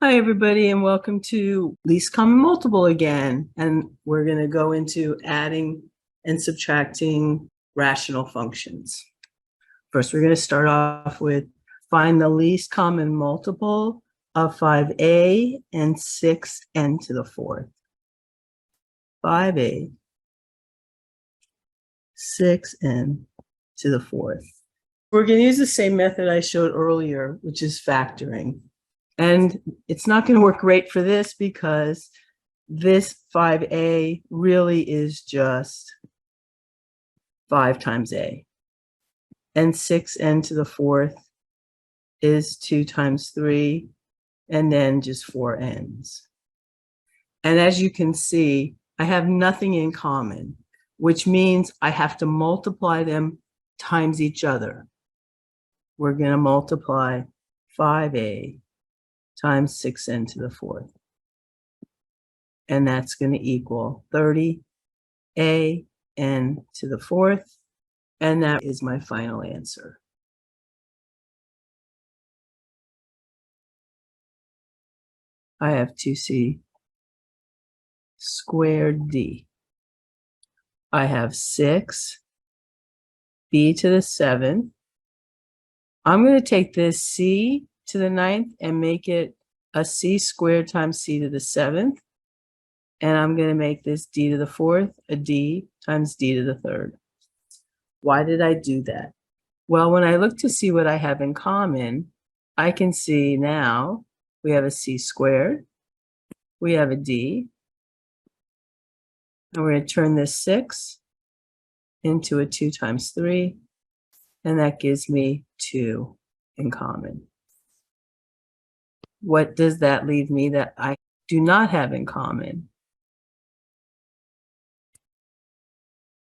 Hi, everybody, and welcome to least common multiple again. And we're going to go into adding and subtracting rational functions. First, we're going to start off with find the least common multiple of 5a and 6n to the fourth. 5a, 6n to the fourth. We're going to use the same method I showed earlier, which is factoring. And it's not going to work great for this because this 5a really is just 5 times a. And 6n to the fourth is 2 times 3, and then just 4 n's. And as you can see, I have nothing in common, which means I have to multiply them times each other. We're going to multiply 5a times 6n to the fourth. And that's going to equal 30 a n to the fourth. And that is my final answer. I have 2c squared d. I have 6 b to the 7th. I'm going to take this c to the 9th and make it a c squared times c to the 7th. And I'm going to make this d to the 4th a d times d to the 3rd. Why did I do that? Well, when I look to see what I have in common, I can see now we have a c squared, we have a d, and we're going to turn this 6 into a 2 times 3, and that gives me 2 in common. What does that leave me that I do not have in common?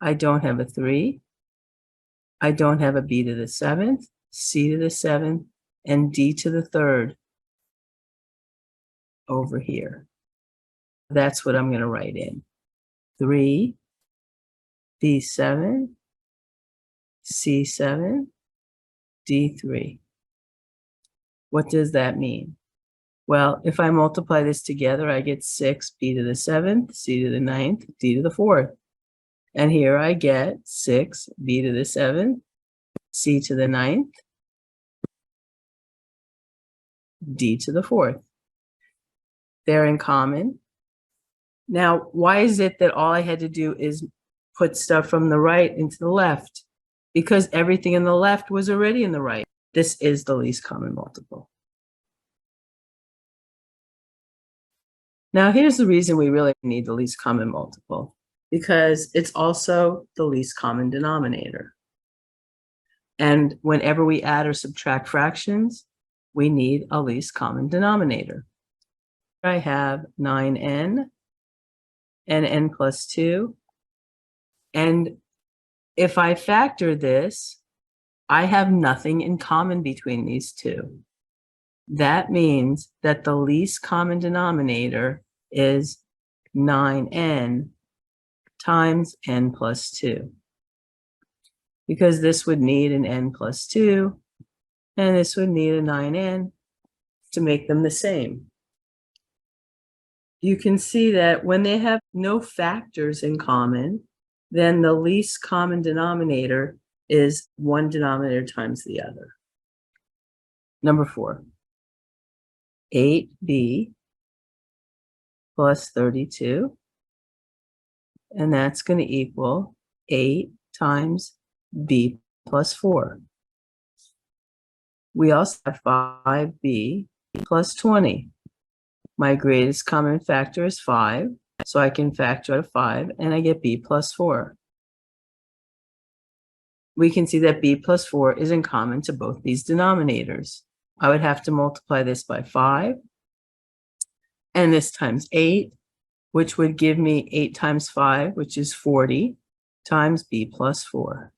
I don't have a 3. I don't have a b to the 7th, c to the 7th, and d to the 3rd over here. That's what I'm going to write in. 3, b7, c7, d3. What does that mean? Well, if I multiply this together, I get 6 b to the 7th, c to the 9th, d to the 4th. And here I get 6 b to the 7th, c to the 9th, d to the 4th. They're in common. Now, why is it that all I had to do is put stuff from the right into the left? Because everything in the left was already in the right. This is the least common multiple. Now, here's the reason we really need the least common multiple, because it's also the least common denominator. And whenever we add or subtract fractions, we need a least common denominator. I have 9n and n plus 2. And if I factor this, I have nothing in common between these two. That means that the least common denominator is 9n times n plus 2. Because this would need an n plus 2, and this would need a 9n to make them the same. You can see that when they have no factors in common, then the least common denominator is one denominator times the other. Number 4, 8b plus 32, and that's going to equal 8 times b plus 4. We also have 5b plus 20. My greatest common factor is 5, so I can factor out of 5, and I get b plus 4. We can see that b plus 4 is in common to both these denominators. I would have to multiply this by 5, and this times 8, which would give me 8 times 5, which is 40, times b plus 4.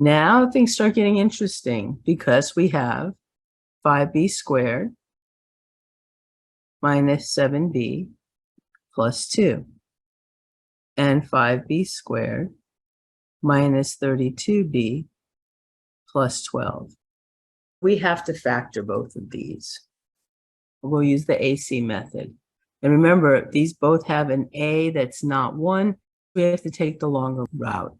Now things start getting interesting because we have 5b squared minus 7b plus 2, and 5b squared minus 32b plus 12. we have to factor both of these. We'll use the AC method. And remember, these both have an A that's not 1. We have to take the longer route.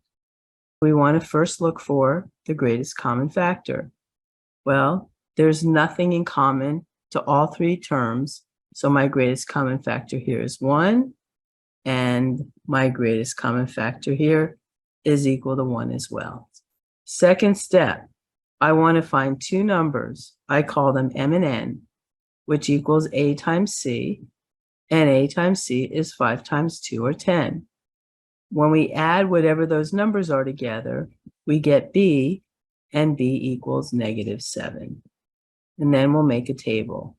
We want to first look for the greatest common factor. Well, there's nothing in common to all three terms, so my greatest common factor here is 1, and my greatest common factor here is equal to 1 as well. Second step, I want to find two numbers. I call them M and N, which equals A times C, and A times C is 5 times 2, or 10. When we add whatever those numbers are together, we get B, and B equals -7. And then we'll make a table.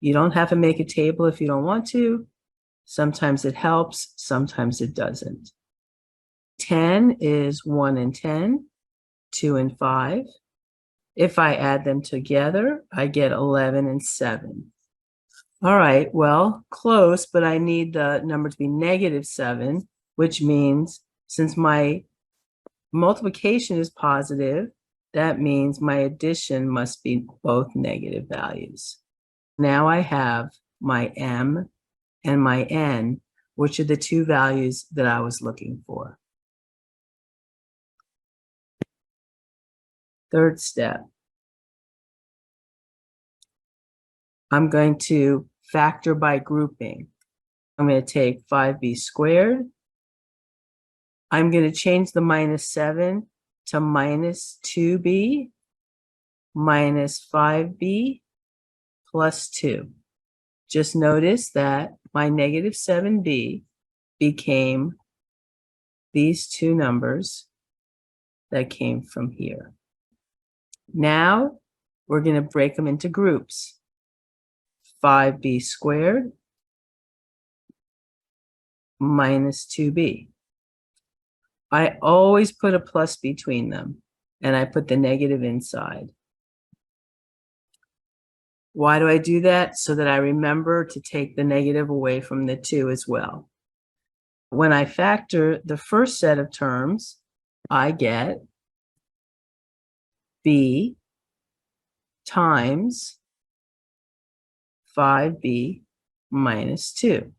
You don't have to make a table if you don't want to. Sometimes it helps, sometimes it doesn't. 10 is 1 and 10, 2 and 5. If I add them together, I get 11 and 7. All right, well, close, but I need the number to be -7, which means since my multiplication is positive, that means my addition must be both negative values. Now I have my M and my N, which are the two values that I was looking for. Third step, I'm going to factor by grouping. I'm going to take 5b squared. I'm going to change the -7 to -2b minus 5b plus 2. Just notice that my -7b became these two numbers that came from here. Now we're going to break them into groups. 5b squared minus 2b. I always put a plus between them, and I put the negative inside. Why do I do that? So that I remember to take the negative away from the 2 as well. When I factor the first set of terms, I get b times 5b minus 2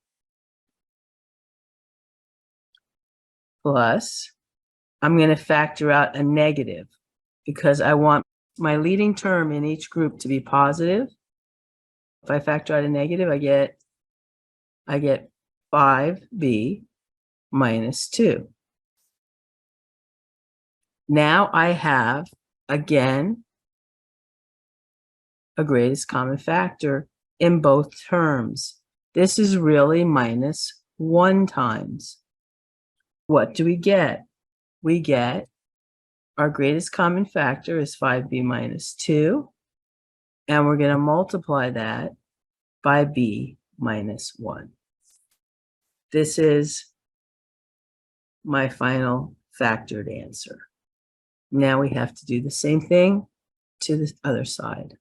plus, I'm going to factor out a negative because I want my leading term in each group to be positive. If I factor out a negative, I get 5b minus 2. Now I have, again, a greatest common factor in both terms. This is really -1 times. What do we get? We get our greatest common factor is 5b minus 2, and we're going to multiply that by b minus 1. This is my final factored answer. Now we have to do the same thing to the other side.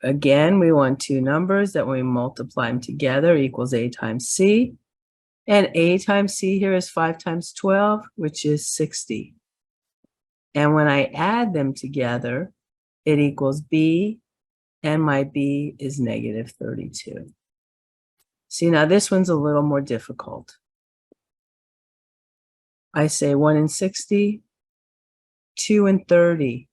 Again, we want two numbers that when we multiply them together equals a times c. And a times c here is 5 times 12, which is 60. And when I add them together, it equals b, and my b is -32. See, now this one's a little more difficult. I say 1 and 60, 2 and 30.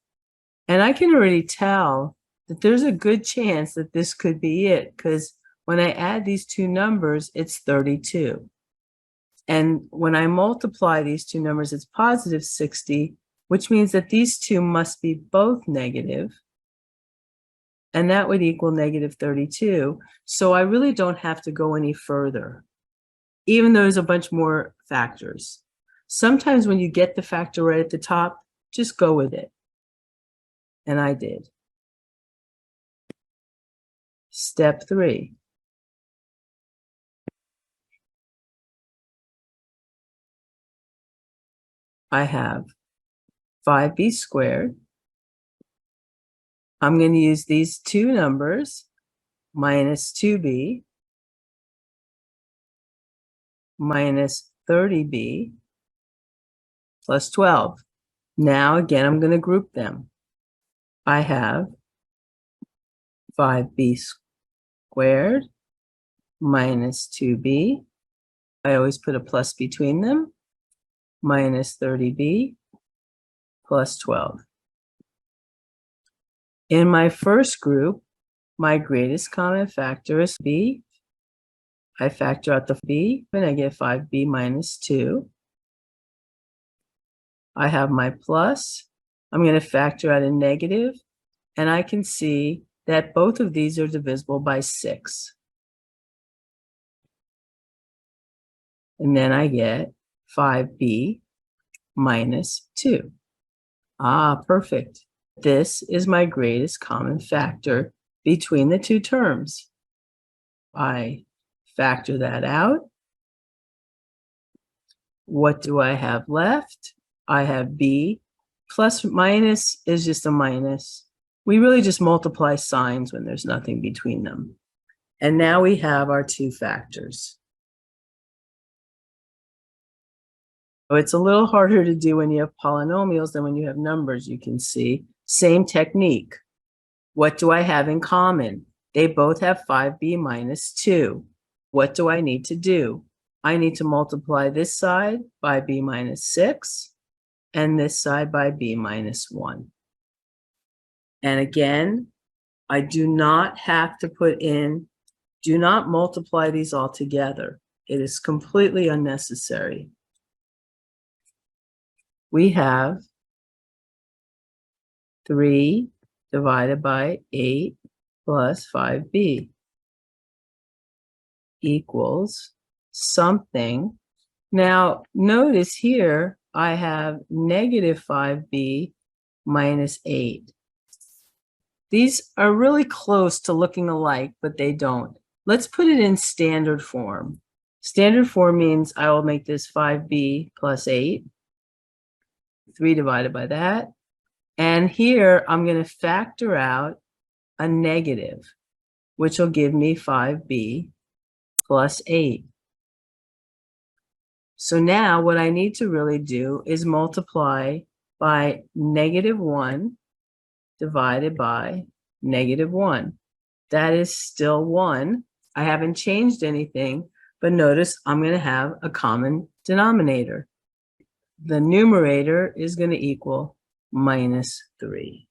And I can already tell that there's a good chance that this could be it, because when I add these two numbers, it's 32. And when I multiply these two numbers, it's positive 60, which means that these two must be both negative. And that would equal -32. So I really don't have to go any further, even though there's a bunch more factors. Sometimes when you get the factor right at the top, just go with it. And I did. Step 3. I have 5b squared. I'm going to use these two numbers, minus 2b minus 30b plus 12. Now, again, I'm going to group them. I have 5b squared minus 2b. I always put a plus between them, minus 30b plus 12. In my first group, my greatest common factor is b. I factor out the b, and I get 5b minus 2. I have my plus. I'm going to factor out a negative, and I can see that both of these are divisible by 6. And then I get 5b minus 2. Ah, perfect. This is my greatest common factor between the two terms. I factor that out. What do I have left? I have b. Plus minus is just a minus. We really just multiply signs when there's nothing between them. And now we have our two factors. It's a little harder to do when you have polynomials than when you have numbers, you can see. Same technique. What do I have in common? They both have 5b minus 2. What do I need to do? I need to multiply this side by b minus 6 and this side by b minus 1. And again, I do not have to do not multiply these all together. It is completely unnecessary. We have 3 divided by 8 plus 5b equals something. Now, notice here I have negative 5b minus 8. These are really close to looking alike, but they don't. Let's put it in standard form. Standard form means I will make this 5b plus 8. 3 divided by that. And here I'm going to factor out a negative, which will give me 5b plus 8. So now what I need to really do is multiply by negative 1 divided by negative 1. That is still 1. I haven't changed anything, but notice I'm going to have a common denominator. The numerator is going to equal minus 3.